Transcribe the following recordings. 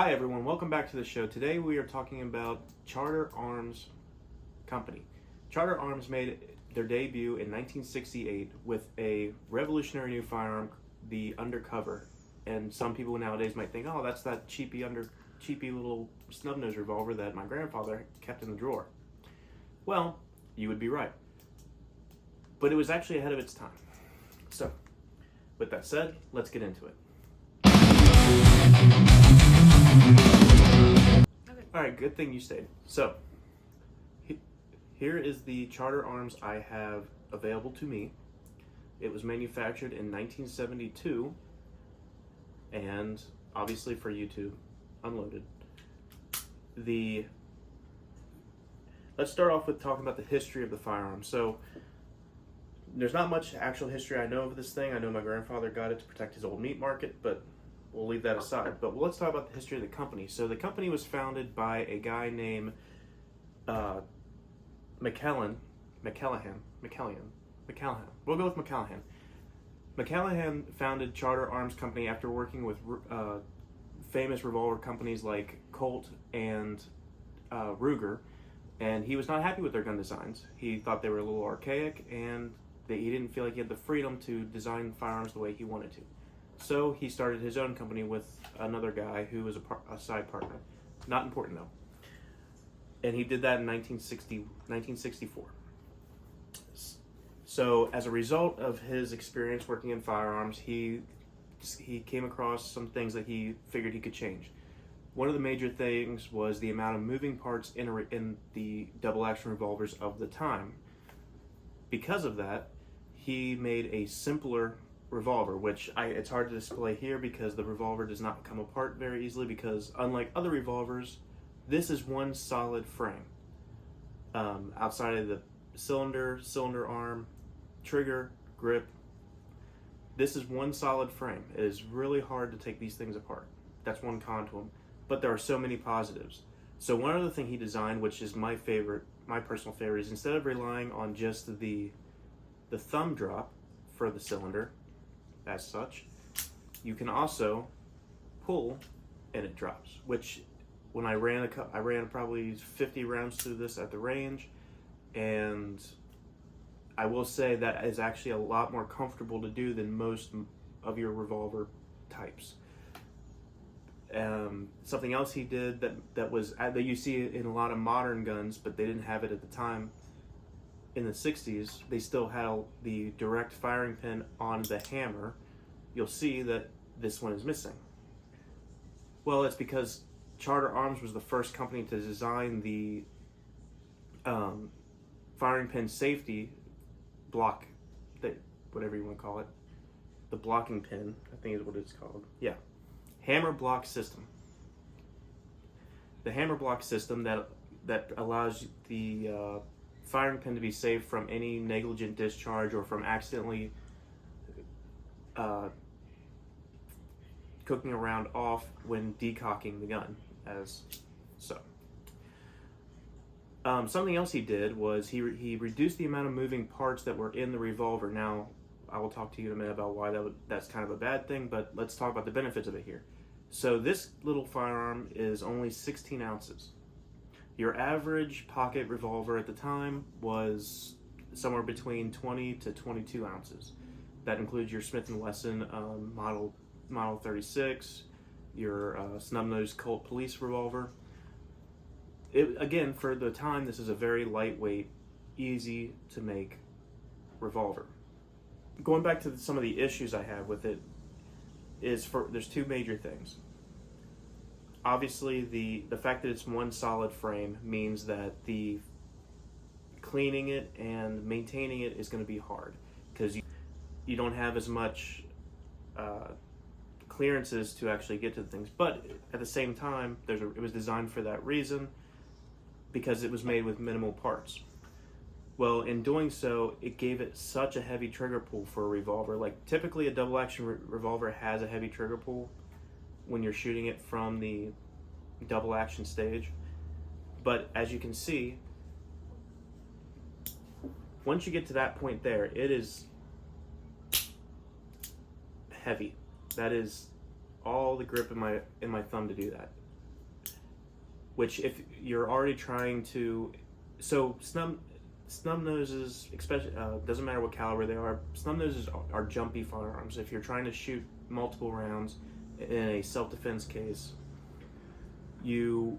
Hi everyone, welcome back to the show. Today we are talking about Charter Arms Company. Charter Arms made their debut in 1968 with a revolutionary new firearm, the Undercover. And some people nowadays might think, oh, that's that cheapy little snub-nosed revolver that my grandfather kept in the drawer. Well, you would be right. But it was actually ahead of its time. So, with that said, let's get into it. Alright, good thing you stayed. So, here is the Charter Arms I have available to me. It was manufactured in 1972, and obviously for YouTube, unloaded. Let's start off with talking about the history of the firearm. So, there's not much actual history I know of this thing. I know my grandfather got it to protect his old meat market, but we'll leave that aside. But let's talk about the history of the company. So the company was founded by a guy named McCallahan. We'll go with McCallahan. McCallahan founded Charter Arms Company after working with famous revolver companies like Colt and Ruger, and he was not happy with their gun designs. He thought they were a little archaic, and he didn't feel like he had the freedom to design firearms the way he wanted to. So he started his own company with another guy who was a side partner. Not important though. And he did that in 1964. So as a result of his experience working in firearms, he came across some things that he figured he could change. One of the major things was the amount of moving parts in the double action revolvers of the time. Because of that, he made a simpler revolver, which it's hard to display here because the revolver does not come apart very easily, because unlike other revolvers, this is one solid frame. Outside of the cylinder arm, trigger, grip, this is one solid frame. It is really hard to take these things apart. That's one con to them, but there are so many positives. So one other thing he designed, which is my personal favorite, is instead of relying on just the thumb drop for the cylinder, as such, you can also pull and it drops, which when I ran probably 50 rounds through this at the range, and I will say that is actually a lot more comfortable to do than most of your revolver types. Something else he did that you see in a lot of modern guns, but they didn't have it at the time. In the 60s, they still had the direct firing pin on the hammer. You'll see that this one is missing. Well, it's because Charter Arms was the first company to design the firing pin safety block, whatever you want to call it, the blocking pin, I think is what it's called. Yeah, hammer block system. The hammer block system that allows the firing pin to be saved from any negligent discharge or from accidentally cooking a round off when decocking the gun, as so. Something else he did was he reduced the amount of moving parts that were in the revolver. Now, I will talk to you in a minute about why that's kind of a bad thing, but let's talk about the benefits of it here. So this little firearm is only 16 ounces. Your average pocket revolver at the time was somewhere between 20 to 22 ounces. That includes your Smith & Wesson Model 36, your snub-nosed Colt Police revolver. Again, for the time, this is a very lightweight, easy to make revolver. Going back to some of the issues I have with it, there's two major things. Obviously, the fact that it's one solid frame means that the cleaning it and maintaining it is going to be hard, because you don't have as much clearances to actually get to the things. But at the same time, it was designed for that reason, because it was made with minimal parts. Well, in doing so, it gave it such a heavy trigger pull for a revolver. Like, typically a double action revolver has a heavy trigger pull when you're shooting it from the double action stage. But as you can see, once you get to that point there, it is heavy. That is all the grip in my thumb to do that. which if you're already trying to, so snub noses, especially doesn't matter what caliber they are. Snub noses are jumpy firearms. If you're trying to shoot multiple rounds in a self-defense case, you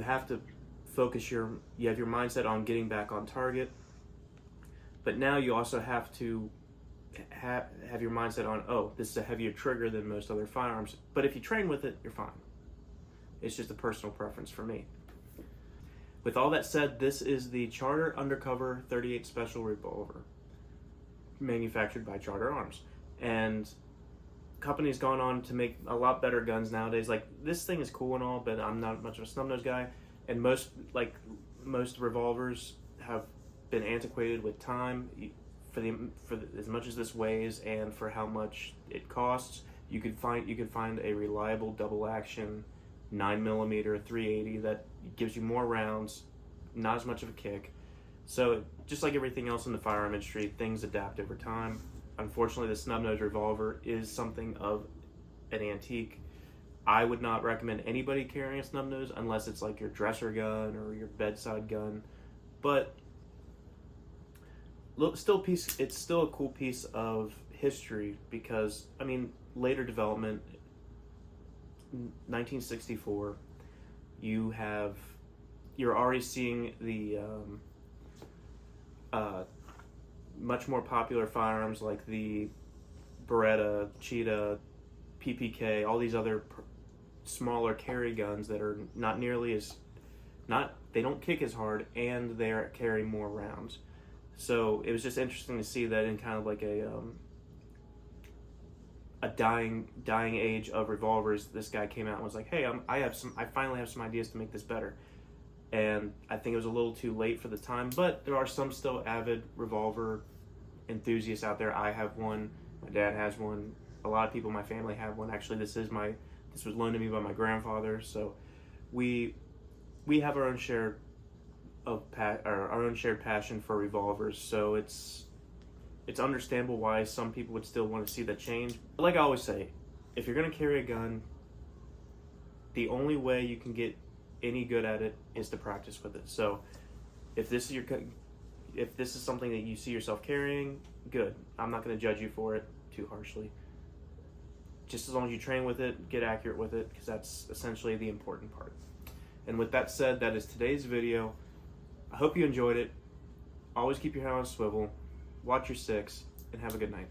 have to focus you have your mindset on getting back on target, but now you also have to have your mindset on, oh, this is a heavier trigger than most other firearms. But if you train with it, you're fine. It's just a personal preference for me. With all that said, this is the Charter Undercover 38 Special Revolver, manufactured by Charter Arms. And company's gone on to make a lot better guns nowadays. Like, this thing is cool and all, but I'm not much of a snub-nosed guy. And most revolvers have been antiquated with time. For as much as this weighs and for how much it costs, you could find a reliable double action 9mm 380 that gives you more rounds, not as much of a kick. So just like everything else in the firearm industry, things adapt over time. Unfortunately, the snub-nosed revolver is something of an antique. I would not recommend anybody carrying a snub-nose unless it's like your dresser gun or your bedside gun. But it's still a cool piece of history because, I mean, later development, 1964, you're already seeing the much more popular firearms like the Beretta, Cheetah, PPK, all these other smaller carry guns that are not nearly as they don't kick as hard, and they're carrying more rounds. So it was just interesting to see that in kind of like a dying age of revolvers, this guy came out and was like, hey, I finally have some ideas to make this better. And I think it was a little too late for the time, but there are some still avid revolver enthusiasts out there. I have one, my dad has one, a lot of people in my family have one. Actually, this was loaned to me by my grandfather, so we have our own shared passion for revolvers. So it's understandable why some people would still want to see that change. But like I always say, if you're going to carry a gun, the only way you can get any good at it is to practice with it. So if this is something that you see yourself carrying, good. I'm not going to judge you for it too harshly. Just as long as you train with it, get accurate with it, because that's essentially the important part. And with that said, that is today's video. I hope you enjoyed it. Always keep your head on a swivel, watch your six, and have a good night.